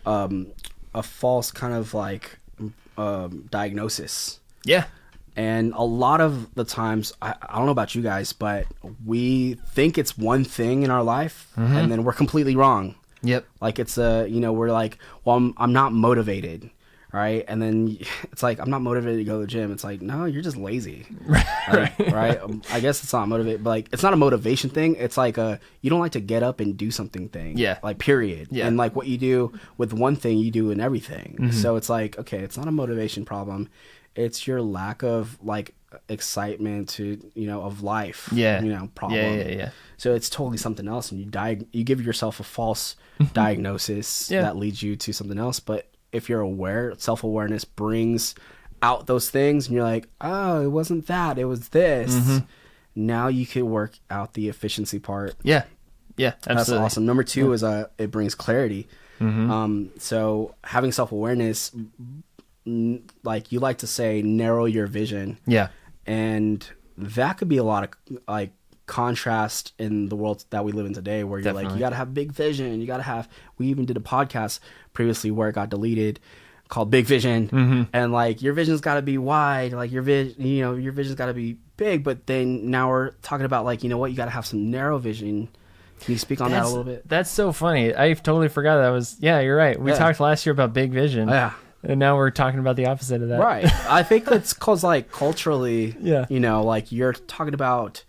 kind of like diagnosis. Yeah. And a lot of the times, I don't know about you guys, but we think it's one thing in our life, and then we're completely wrong. Yep. Like it's we're like, well, I'm not motivated. Right. And then it's like, I'm not motivated to go to the gym. It's like, no, you're just lazy. Right. I guess it's not motivated, but like, it's not a motivation thing. It's like you don't like to get up and do something thing. Yeah. Like period. Yeah. And like what you do with one thing, you do in everything. So it's like, okay, it's not a motivation problem. It's your lack of like excitement of life. Yeah. Problem. Yeah. So it's totally something else. And you give yourself a false diagnosis that leads you to something else. But if you're aware, self-awareness brings out those things, and you're like, oh, it wasn't that, it was this. Now you can work out the efficiency part. Yeah, absolutely. That's awesome. Number 2 is it brings clarity. So having self-awareness, like you like to say, narrow your vision. Yeah, and that could be a lot of like contrast in the world that we live in today, where you're like, you got to have big vision. You got to have. We even did a podcast previously where it got deleted, called Big Vision, and like your vision's got to be wide. Like your vision's got to be big. But then now we're talking about like, you know what, you got to have some narrow vision. Can you speak on that a little bit? That's so funny. I totally forgot that was. Yeah, you're right. We talked last year about big vision. Yeah. And now we're talking about the opposite of that. Right. I think that's because like culturally, like you're talking about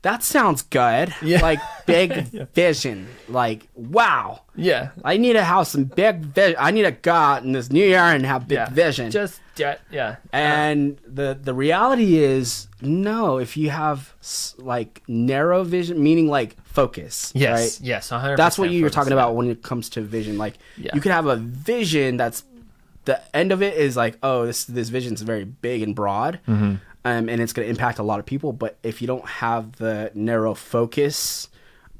that sounds good. Yeah. Like big vision. Like, wow. Yeah. I need to have some big vision. I need to go out in this new year and have big vision. Yeah. And the reality is, no, if you have like narrow vision, meaning like focus. Yes. Right? Yes. 100%. That's what you're talking about when it comes to vision. Like you could have a vision that's the end of it is like, oh, this vision is very big and broad. Mm-hmm. And it's going to impact a lot of people. But if you don't have the narrow focus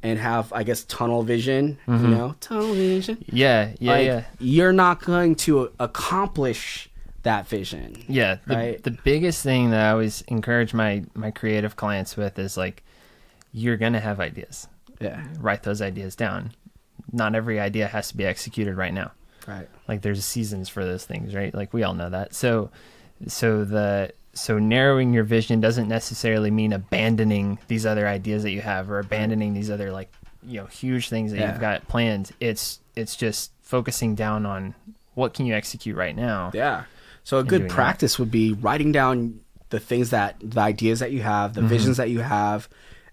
and have, I guess, tunnel vision, tunnel vision. Yeah. You're not going to accomplish that vision. Yeah. The biggest thing that I always encourage my creative clients with is like, you're going to have ideas. Yeah. Write those ideas down. Not every idea has to be executed right now. Right. Like there's seasons for those things, right? Like we all know that. So narrowing your vision doesn't necessarily mean abandoning these other ideas that you have or abandoning these other huge things that you've got planned. It's just focusing down on what can you execute right now. Yeah. So a good practice would be writing down the ideas that you have, the visions that you have,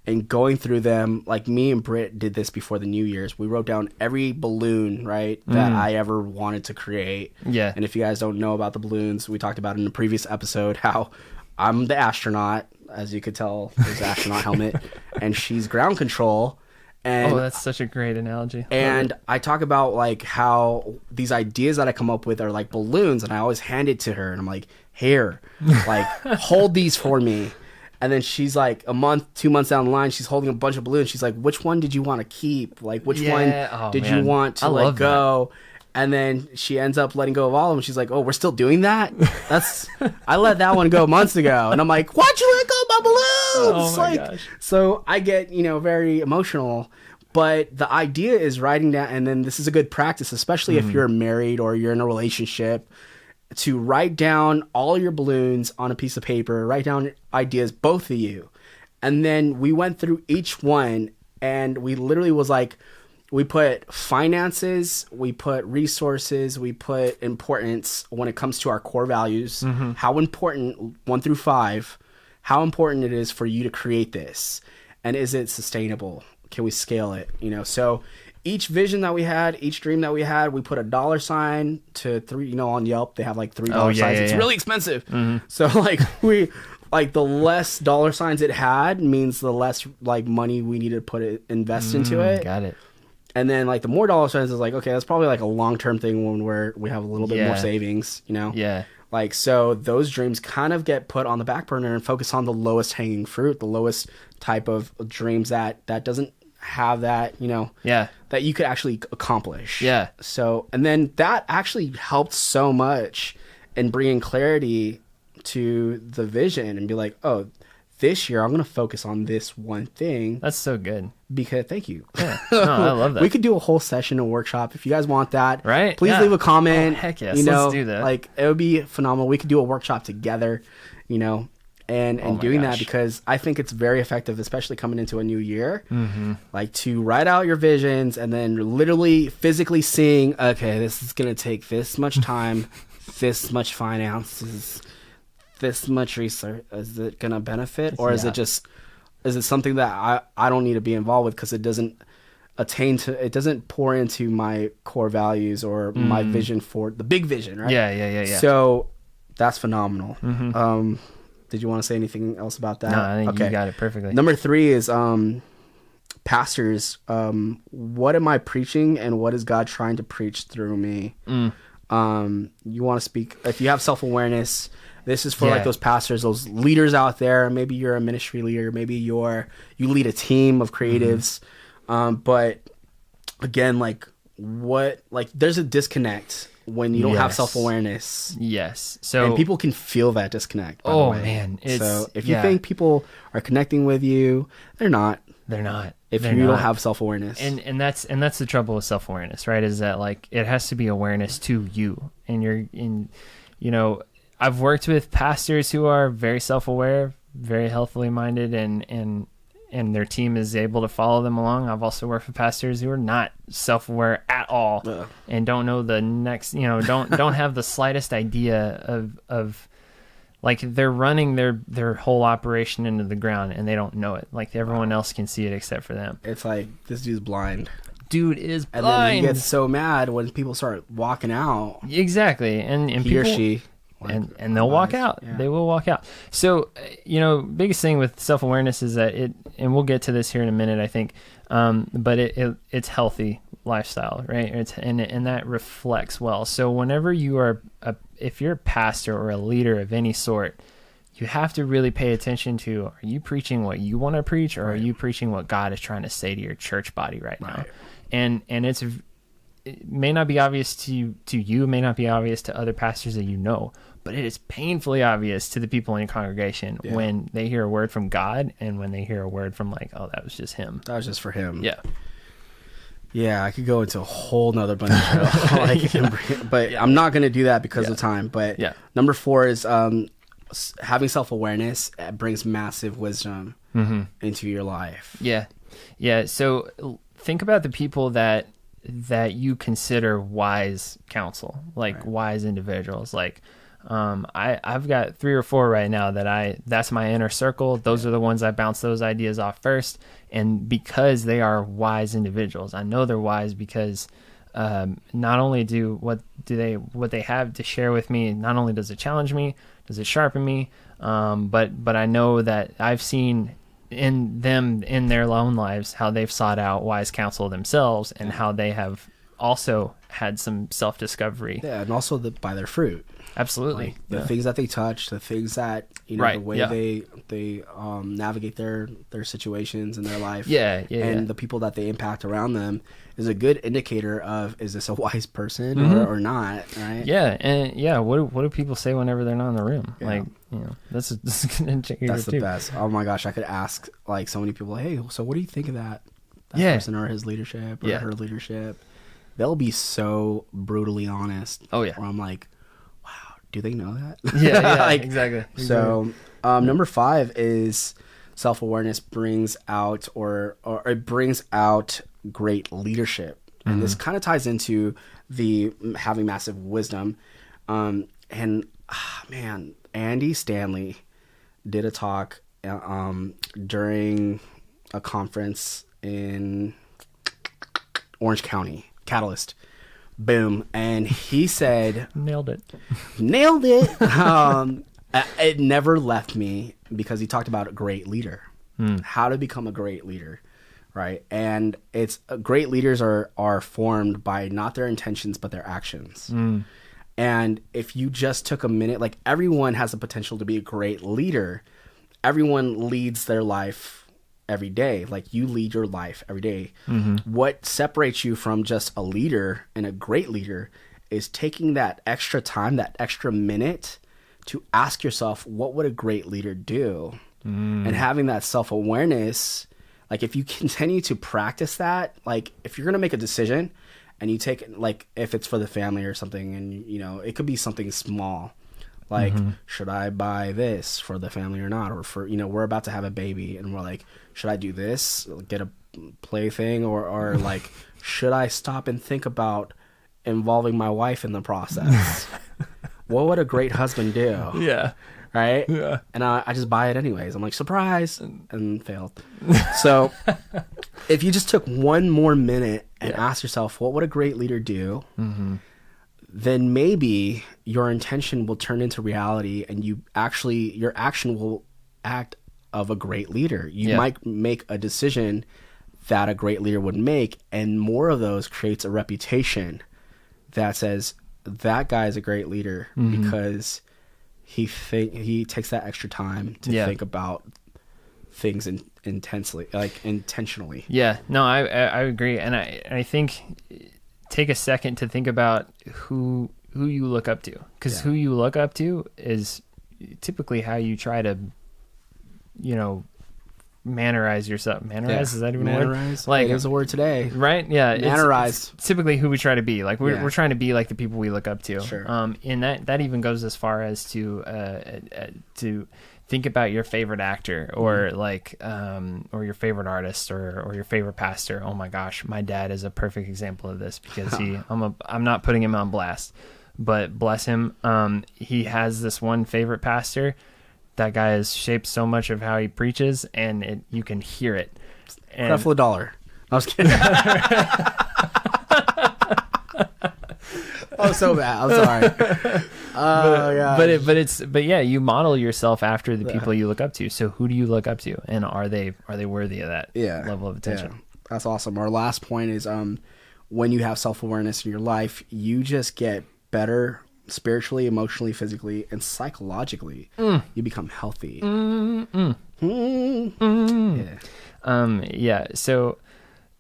and going through them. Like me and Britt did this before the New Year's. We wrote down every balloon, right, that I ever wanted to create. Yeah. And if you guys don't know about the balloons, we talked about in the previous episode how I'm the astronaut, as you could tell, there's an astronaut helmet, and she's ground control. And, that's such a great analogy. And I talk about like how these ideas that I come up with are like balloons, and I always hand it to her, and I'm like, here, like hold these for me. And then she's like 2 months down the line, she's holding a bunch of balloons. She's like, which one did you want to keep? Like, which one did you want to let go? That. And then she ends up letting go of all of them. She's like, oh, we're still doing that? I let that one go months ago. And I'm like, why'd you let go of my balloons? Oh my gosh. So I get, very emotional. But the idea is writing down, and then this is a good practice, especially if you're married or you're in a relationship, to write down all your balloons on a piece of paper, write down ideas, both of you. And then we went through each one, and we literally was like, we put finances, we put resources, we put importance when it comes to our core values, how important, 1 through 5, how important it is for you to create this. And is it sustainable? Can we scale it? So each vision that we had, each dream that we had, we put a $sign to 3, on Yelp, they have like $3 signs. It's really expensive. So like the less dollar signs it had means the less like money we need to invest into it. Got it. And then like the more dollar signs is like, okay, that's probably like a long-term thing when we have a little bit more savings, Yeah. Like, so those dreams kind of get put on the back burner and focus on the lowest hanging fruit, the lowest type of dreams that doesn't have that, that you could actually accomplish. Yeah. So, and then that actually helped so much in bringing clarity to the vision and be like, oh, this year I'm going to focus on this one thing. That's so good. Because thank you. Yeah. No, I love that. We could do a whole session, a workshop. If you guys want that, right? Please leave a comment. Oh, heck yes. Let's do that. Like, it would be phenomenal. We could do a workshop together, and doing that, because I think it's very effective, especially coming into a new year, like to write out your visions and then literally physically seeing, okay, this is going to take this much time, this much finances, this much research. Is it going to benefit, or is it something that I don't need to be involved with because it doesn't it doesn't pour into my core values or my vision for the big vision, right? Yeah. So that's phenomenal. Did you want to say anything else about that? No, I think you got it perfectly. Number 3 is pastors. What am I preaching, and what is God trying to preach through me? You want to speak, if you have self-awareness, this is for like those pastors, those leaders out there. Maybe you're a ministry leader, maybe you lead a team of creatives. But again, there's a disconnect when you don't have self-awareness. Yes. And people can feel that disconnect, by the way. Man. So if you think people are connecting with you, they're not. If you don't have self-awareness. And that's the trouble with self-awareness, right? Is that like it has to be awareness to you. And I've worked with pastors who are very self-aware, very healthily minded, and their team is able to follow them along. I've also worked with pastors who are not self-aware at all and don't know the next, don't have the slightest idea of like they're running their whole operation into the ground and they don't know it. Like everyone else can see it except for them. It's like this dude's blind. Dude is blind. And then he gets so mad when people start walking out. Exactly. And he people, or she. Like, and they'll walk out. Yeah. They will walk out. So, biggest thing with self-awareness is that and we'll get to this here in a minute, I think, but it's healthy lifestyle, right? And that reflects well. So whenever you are, if you're a pastor or a leader of any sort, you have to really pay attention to, are you preaching what you want to preach, or are you preaching what God is trying to say to your church body right now? And it may not be obvious to you, may not be obvious to other pastors that you know, but it is painfully obvious to the people in your congregation when they hear a word from God and when they hear a word from like, oh, that was just him. That was just for him. Yeah. Yeah, I could go into a whole nother bunch of but I'm not going to do that because of time. But number 4 is having self-awareness brings massive wisdom into your life. Yeah. Yeah. So think about the people that you consider wise counsel, like wise individuals. Like, I've got 3 or 4 right now that's my inner circle. Those are the ones I bounce those ideas off first. And because they are wise individuals, I know they're wise because, not only what they have to share with me, not only does it challenge me, does it sharpen me, but I know that I've seen in them, in their own lives, how they've sought out wise counsel themselves and how they have also had some self-discovery. Yeah, and also by their fruit. Absolutely. Like the things that they touch, the things that, the way they navigate their situations in their life. And the people that they impact around them is a good indicator of, is this a wise person or not, right? Yeah, and what do people say whenever they're not in the room? Yeah. Like, that's an indicator. That's the best. Oh my gosh, I could ask like so many people, hey, so what do you think of that person or his leadership or her leadership? They'll be so brutally honest. Oh yeah. Where I'm like, wow, do they know that? Yeah, like, exactly. So number 5 is self-awareness brings out or it brings out great leadership. And this kind of ties into the having massive wisdom. Andy Stanley did a talk during a conference in Orange County. Catalyst. Boom. And he said... Nailed it. It never left me because he talked about a great leader. How to become a great leader, right? And it's great leaders are formed by not their intentions, but their actions. And if you just took a minute, like everyone has the potential to be a great leader. Everyone leads their life every day. Like you lead your life every day. What separates you from just a leader and a great leader is taking that extra time, that extra minute to ask yourself, what would a great leader do? And having that self-awareness, like if you continue to practice that, like if you're going to make a decision and you take, like if it's for the family or something, and it could be something small, like, should I buy this for the family or not? Or for, we're about to have a baby and we're like, should I do this, get a plaything, or like, should I stop and think about involving my wife in the process? What would a great husband do? Yeah. Right? Yeah. And I just buy it anyways. I'm like, surprise, and failed. So if you just took one more minute and asked yourself, what would a great leader do? Then maybe your intention will turn into reality, and your action will act of a great leader. You might make a decision that a great leader would make, and more of those creates a reputation that says that guy is a great leader because he takes that extra time to think about things intentionally. Yeah, no, I agree, and I think take a second to think about who you look up to, because who you look up to is typically how you try to, mannerize yourself. Mannerize, is that even a word? Like, there's a word today, right? Yeah, mannerized. It's typically who we try to be. Like we're trying to be like the people we look up to. Sure. And that even goes as far as to think about your favorite actor or or your favorite artist or your favorite pastor. Oh my gosh, my dad is a perfect example of this because I'm not putting him on blast, but bless him. He has this one favorite pastor. That guy has shaped so much of how he preaches, and you can hear it. Creflo Dollar. I was kidding. Oh, so bad. I'm sorry. But yeah, you model yourself after the people you look up to. So who do you look up to, and are they worthy of that level of attention? Yeah. That's awesome. Our last point is when you have self-awareness in your life, you just get better spiritually, emotionally, physically, and psychologically. You become healthy. Yeah. So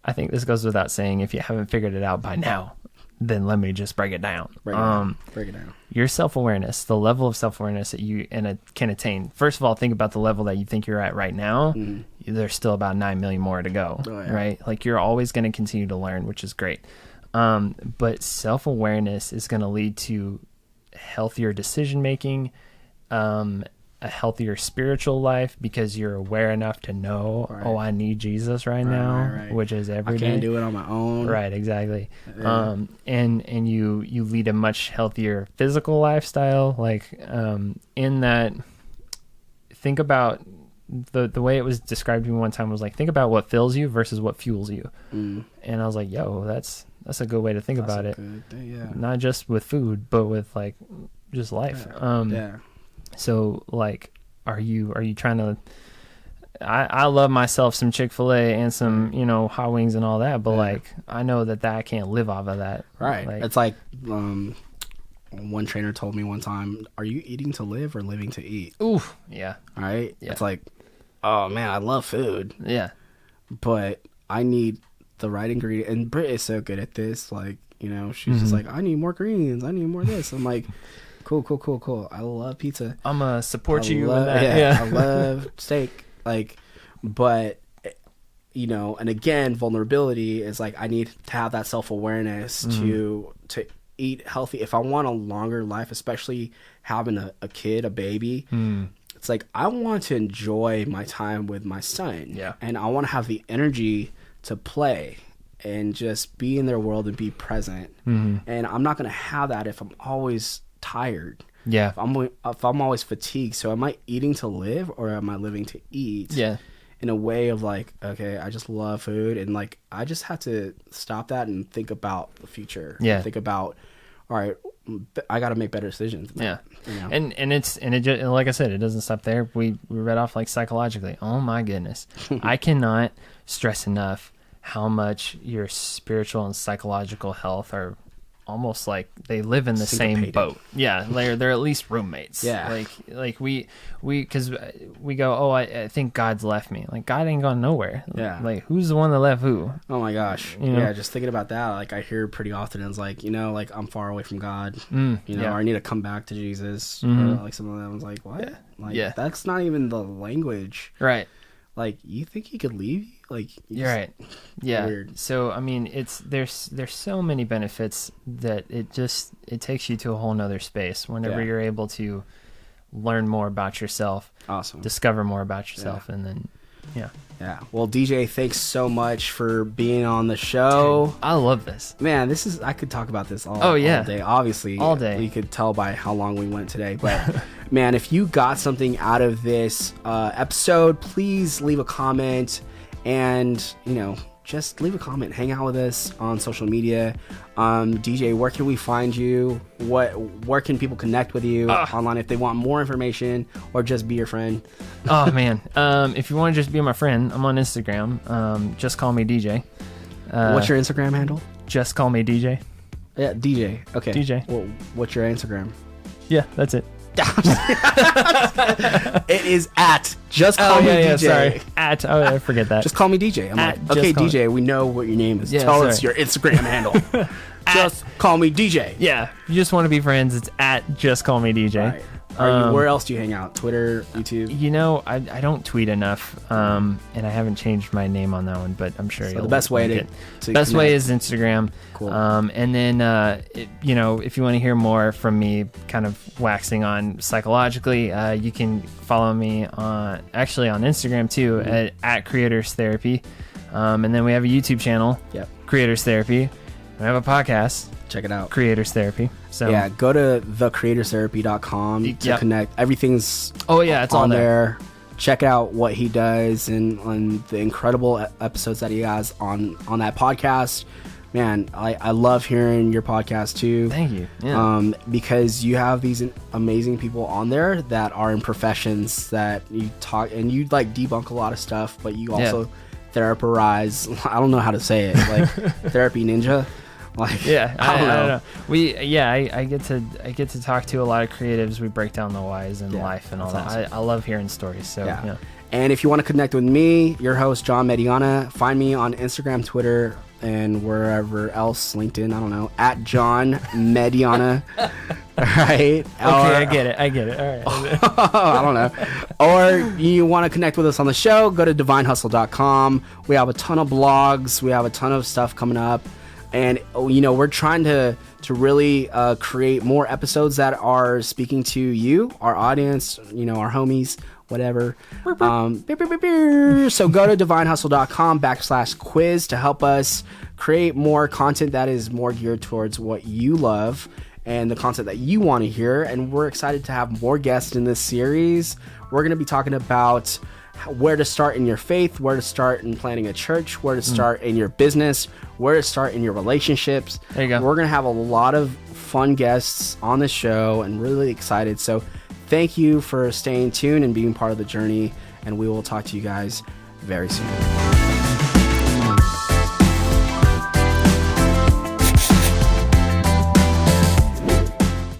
I think this goes without saying, if you haven't figured it out by now, then let me just break it down. Break it down. Your self-awareness, the level of self-awareness that you can attain. First of all, think about the level that you think you're at right now. There's still about 9 million more to go, right? Like, you're always going to continue to learn, which is great. But self-awareness is going to lead to healthier decision-making, a healthier spiritual life, because you're aware enough to know, I need Jesus right now, which is every day. I can't do it on my own. Right, exactly. And you lead a much healthier physical lifestyle. Like, in that, think about the way it was described to me one time was like, think about what fills you versus what fuels you. And I was like, yo, that's a good way to think about it. Not just with food, but with like just life. So, like, are you trying to? I love myself some Chick-fil-A and some hot wings and all that, but like, I know that I can't live off of that. Right. Like, it's like one trainer told me one time, "Are you eating to live or living to eat?" Ooh, yeah. Right. Yeah. It's like, oh man, I love food. Yeah. But I need the right ingredient, and Britt is so good at this. Like, she's just like, I need more greens. I need more of this. I'm like. Cool. I love pizza. I'm gonna support you in that. I love steak. Like, but and again, vulnerability is like, I need to have that self-awareness to eat healthy. If I want a longer life, especially having a kid, a baby, it's like, I want to enjoy my time with my son. Yeah. And I want to have the energy to play and just be in their world and be present. And I'm not gonna have that if I'm always tired. Yeah. If I'm always fatigued. So am I eating to live, or am I living to eat? Yeah. In a way of like, okay, I just love food, and like, I just have to stop that and think about the future. Yeah. Think about, all right, I got to make better decisions. Yeah. And it just, like I said, it doesn't stop there. We read off like psychologically. Oh my goodness. I cannot stress enough how much your spiritual and psychological health are almost like they live in the same boat. Yeah, they're at least roommates. Yeah, like we because we go, I think God's left me. Like, God ain't gone nowhere. Yeah, like, who's the one that left who? Oh my gosh. Yeah, just thinking about that, like, I hear pretty often, it's like, like, I'm far away from God. Or I need to come back to Jesus. Or like, some of them was like, what? Like, that's not even the language. Right. Like, you think he could leave you? Like, you're right. Yeah. Weird. So, I mean, there's so many benefits that it takes you to a whole nother space whenever you're able to learn more about yourself. Awesome. Discover more about yourself, and then, yeah. Well, DJ, thanks so much for being on the show. Dude, I love this. Man, I could talk about this all day. Obviously, all day. You could tell by how long we went today. But, man, if you got something out of this episode, please leave a comment. And, just leave a comment. Hang out with us on social media. DJ, where can we find you? Where can people connect with you online if they want more information or just be your friend? Oh, man. If you want to just be my friend, I'm on Instagram. Just call me DJ. What's your Instagram handle? Just call me DJ. Yeah, DJ. Okay. DJ. Well, what's your Instagram? Yeah, that's it. It is at just call me DJ. Sorry. I forget that. Just call me DJ. I'm like, okay, DJ, we know what your name is. Tell us your Instagram handle. Just call me DJ. Yeah, you just want to be friends. It's at just call me DJ. Right. Where else do you hang out? Twitter, YouTube? I don't tweet enough, and I haven't changed my name on that one, but I'm sure the best way to best way is Instagram. Cool. And then if you want to hear more from me, kind of waxing on psychologically, you can follow me on Instagram too, at Creators Therapy, and then we have a YouTube channel, Creators Therapy. We have a podcast, check it out. Creators Therapy. So yeah, go to thecreatorstherapy.com to connect. Everything's it's on there. Check out what he does and on the incredible episodes that he has on that podcast. Man, I love hearing your podcast too. Thank you. Yeah. Because you have these amazing people on there that are in professions that you talk and you like debunk a lot of stuff, but you also therapize. I don't know how to say it, like therapy ninja. Like I don't know. I get to talk to a lot of creatives. We break down the whys in life and all that. Awesome. I love hearing stories. So yeah. And if you want to connect with me, your host John Mediana, find me on Instagram, Twitter, and wherever else, LinkedIn, I don't know, at John Mediana. Right? Okay, I get it. All right. I don't know. Or you want to connect with us on the show, go to divinehustle.com. We have a ton of blogs. We have a ton of stuff coming up. And, we're trying to really create more episodes that are speaking to you, our audience, our homies, whatever. So go to divinehustle.com/quiz to help us create more content that is more geared towards what you love and the content that you want to hear. And we're excited to have more guests in this series. We're going to be talking about where to start in your faith, where to start in planning a church, where to start in your business, where to start in your relationships. There you go. We're going to have a lot of fun guests on the show and really excited. So thank you for staying tuned and being part of the journey. And we will talk to you guys very soon.